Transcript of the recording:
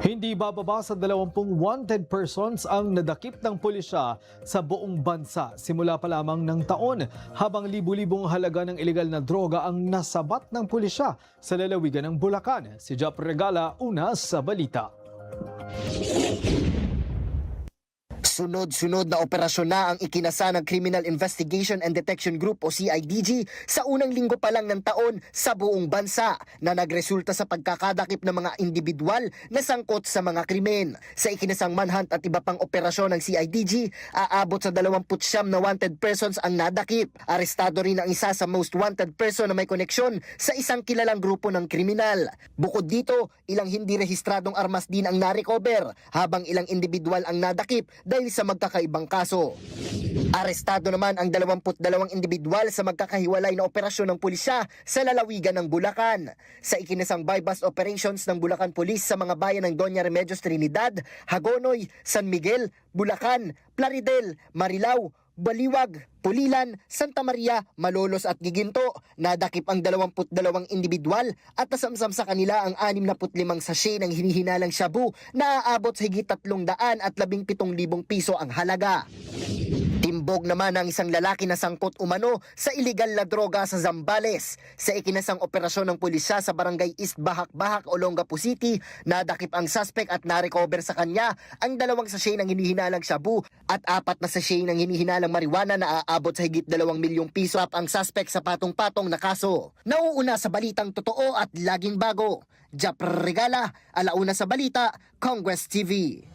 Hindi bababa sa 20 wanted persons ang nadakip ng pulisya sa buong bansa simula pa lamang ng taon, habang libu-libong halaga ng ilegal na droga ang nasabat ng pulisya sa lalawigan ng Bulacan. Si Jap Regala, una sa balita. Sunod-sunod na operasyon na ang ikinasa ng Criminal Investigation and Detection Group o CIDG sa unang linggo pa lang ng taon sa buong bansa na nagresulta sa pagkakadakip ng mga individual na sangkot sa mga krimen. Sa ikinasang manhunt at iba pang operasyon ng CIDG, aabot sa 29 na wanted persons ang nadakip. Arestado rin ang isa sa most wanted person na may koneksyon sa isang kilalang grupo ng kriminal. Bukod dito, ilang hindi rehistradong armas din ang narecover, habang ilang individual ang nadakip dahil sa magkakaibang kaso. Arestado naman ang 22 individual sa magkakahiwalay na operasyon ng pulisya sa lalawigan ng Bulacan. Sa ikinasang bypass operations ng Bulacan Police sa mga bayan ng Doña Remedios Trinidad, Hagonoy, San Miguel, Bulacan, Plaridel, Marilao, Baliwag, Pulilan, Santa Maria, Malolos at Giginto, nadakip ang 22 individual at nasamsam sa kanila ang 65 sachet ng hinihinalang shabu na aabot sa higit 317,000 piso ang halaga. Timbog naman ang isang lalaki na sangkot umano sa iligal na droga sa Zambales. Sa ikinasang operasyon ng pulisya sa Barangay East Bahak-Bahak, Olongapo City, nadakip ang suspect at narecover sa kanya ang 2 sachet ng hinihinalang shabu at 4 na sachet ng hinihinalang marijuana na aabot sa higit 2 milyong piso. Ang suspect sa patong-patong na kaso. Nauuna sa balitang totoo at laging bago. Jap Regala, alauna sa balita, Congress TV.